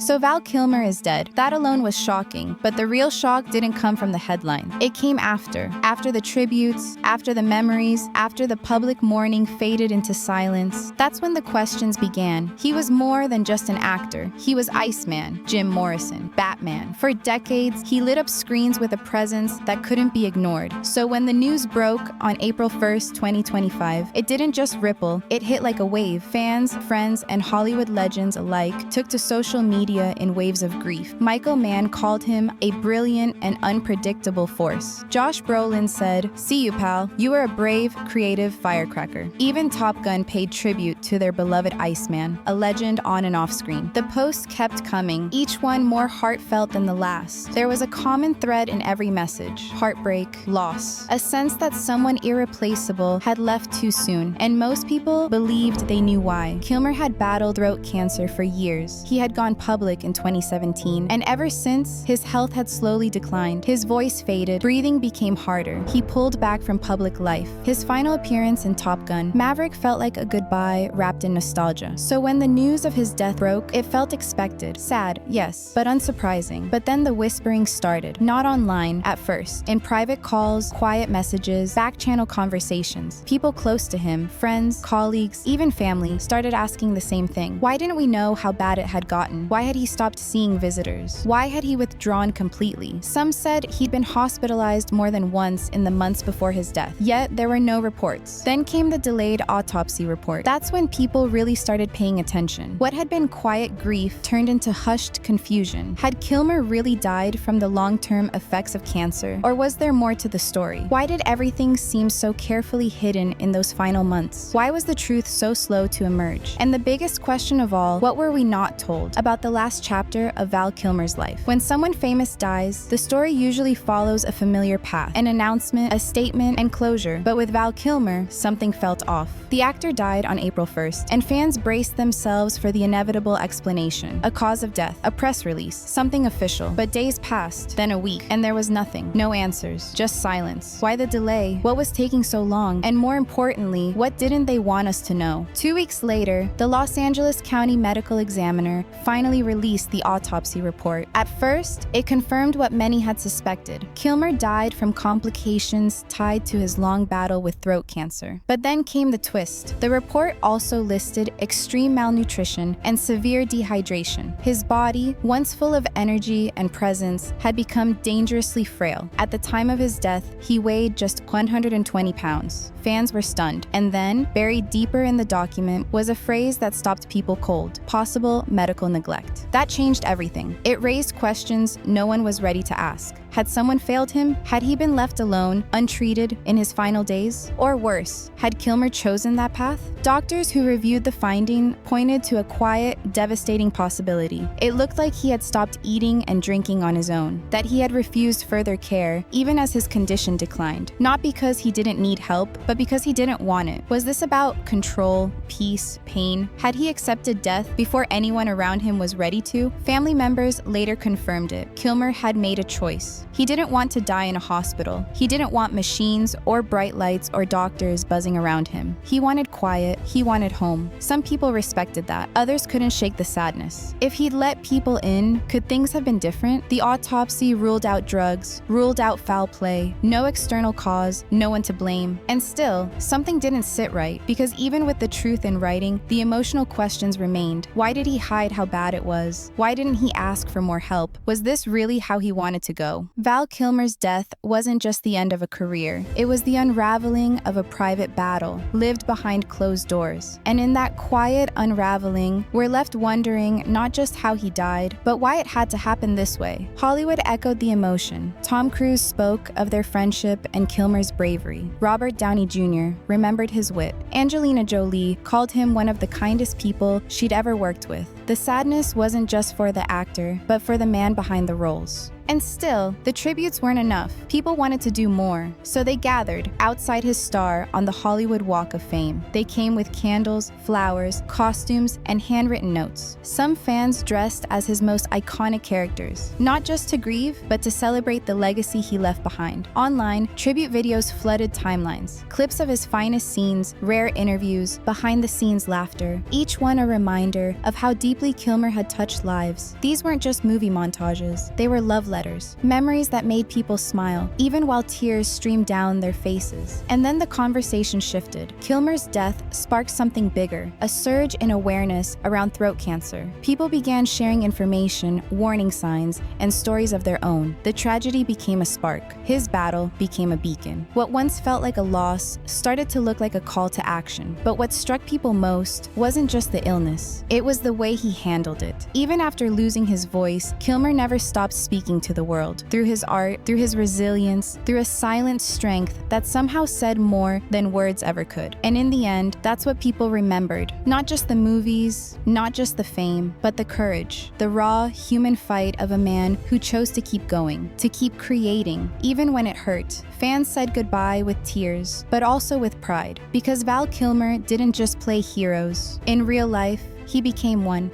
So Val Kilmer is dead. That alone was shocking, but the real shock didn't come from the headline. It came after the tributes, after the memories, after the public mourning faded into silence. That's when the questions began. He was more than just an actor. He was Iceman, Jim Morrison, Batman. For decades, he lit up screens with a presence that couldn't be ignored. So when the news broke on April 1st, 2025, it didn't just ripple, it hit like a wave. Fans, friends, and Hollywood legends alike took to social media in waves of grief. Michael Mann called him a brilliant and unpredictable force. Josh Brolin said, "See you, pal. You were a brave, creative firecracker." Even Top Gun paid tribute to their beloved Iceman, a legend on and off screen. The posts kept coming, each one more heartfelt than the last. There was a common thread in every message: heartbreak, loss, a sense that someone irreplaceable had left too soon, and most people believed they knew why. Kilmer had battled throat cancer for years. He had gone public in 2017, and ever since, his health had slowly declined. His voice faded, breathing became harder. He pulled back from public life. His final appearance in Top Gun, Maverick, felt like a goodbye wrapped in nostalgia. So when the news of his death broke, it felt expected. Sad, yes, but unsurprising. But then the whispering started. Not online at first. In private calls, quiet messages, back-channel conversations. People close to him, friends, colleagues, even family, started asking the same thing. Why didn't we know how bad it had gotten? Why had he stopped seeing visitors? Why had he withdrawn completely? Some said he'd been hospitalized more than once in the months before his death, yet there were no reports. Then came the delayed autopsy report. That's when people really started paying attention. What had been quiet grief turned into hushed confusion. Had Kilmer really died from the long-term effects of cancer, or was there more to the story? Why did everything seem so carefully hidden in those final months? Why was the truth so slow to emerge? And the biggest question of all, what were we not told about the last chapter of Val Kilmer's life? When someone famous dies, the story usually follows a familiar path: an announcement, a statement, and closure. But with Val Kilmer, something felt off. The actor died on April 1st, and fans braced themselves for the inevitable explanation: a cause of death, a press release, something official. But days passed, then a week, and there was nothing. No answers, just silence. Why the delay? What was taking so long? And more importantly, what didn't they want us to know? 2 weeks later, the Los Angeles County Medical Examiner finally released the autopsy report. At first, it confirmed what many had suspected. Kilmer died from complications tied to his long battle with throat cancer. But then came the twist. The report also listed extreme malnutrition and severe dehydration. His body, once full of energy and presence, had become dangerously frail. At the time of his death, he weighed just 120 pounds. Fans were stunned. And then, buried deeper in the document, was a phrase that stopped people cold: possible medical neglect. That changed everything. It raised questions no one was ready to ask. Had someone failed him? Had he been left alone, untreated, in his final days? Or worse, had Kilmer chosen that path? Doctors who reviewed the finding pointed to a quiet, devastating possibility. It looked like he had stopped eating and drinking on his own, that he had refused further care, even as his condition declined. Not because he didn't need help, but because he didn't want it. Was this about control, peace, pain? Had he accepted death before anyone around him was ready to? Family members later confirmed it. Kilmer had made a choice. He didn't want to die in a hospital. He didn't want machines or bright lights or doctors buzzing around him. He wanted quiet. He wanted home. Some people respected that. Others couldn't shake the sadness. If he'd let people in, could things have been different? The autopsy ruled out drugs, ruled out foul play, no external cause, no one to blame. And still, something didn't sit right, because even with the truth in writing, the emotional questions remained. Why did he hide how bad it was? Why didn't he ask for more help? Was this really how he wanted to go? Val Kilmer's death wasn't just the end of a career. It was the unraveling of a private battle, lived behind closed doors. And in that quiet unraveling, we're left wondering not just how he died, but why it had to happen this way. Hollywood echoed the emotion. Tom Cruise spoke of their friendship and Kilmer's bravery. Robert Downey Jr. remembered his wit. Angelina Jolie called him one of the kindest people she'd ever worked with. The sadness wasn't just for the actor, but for the man behind the roles. And still, the tributes weren't enough. People wanted to do more, so they gathered outside his star on the Hollywood Walk of Fame. They came with candles, flowers, costumes, and handwritten notes. Some fans dressed as his most iconic characters, not just to grieve, but to celebrate the legacy he left behind. Online, tribute videos flooded timelines, clips of his finest scenes, rare interviews, behind-the-scenes laughter, each one a reminder of how deeply deeply Kilmer had touched lives. These weren't just movie montages, they were love letters, memories that made people smile, even while tears streamed down their faces. And then the conversation shifted. Kilmer's death sparked something bigger, a surge in awareness around throat cancer. People began sharing information, warning signs, and stories of their own. The tragedy became a spark. His battle became a beacon. What once felt like a loss started to look like a call to action. But what struck people most wasn't just the illness. It was the way he handled it. Even after losing his voice, Kilmer never stopped speaking to the world. Through his art, through his resilience, through a silent strength that somehow said more than words ever could. And in the end, that's what people remembered. Not just the movies, not just the fame, but the courage, the raw, human fight of a man who chose to keep going, to keep creating, even when it hurt. Fans said goodbye with tears, but also with pride, because Val Kilmer didn't just play heroes. In real life, he became one.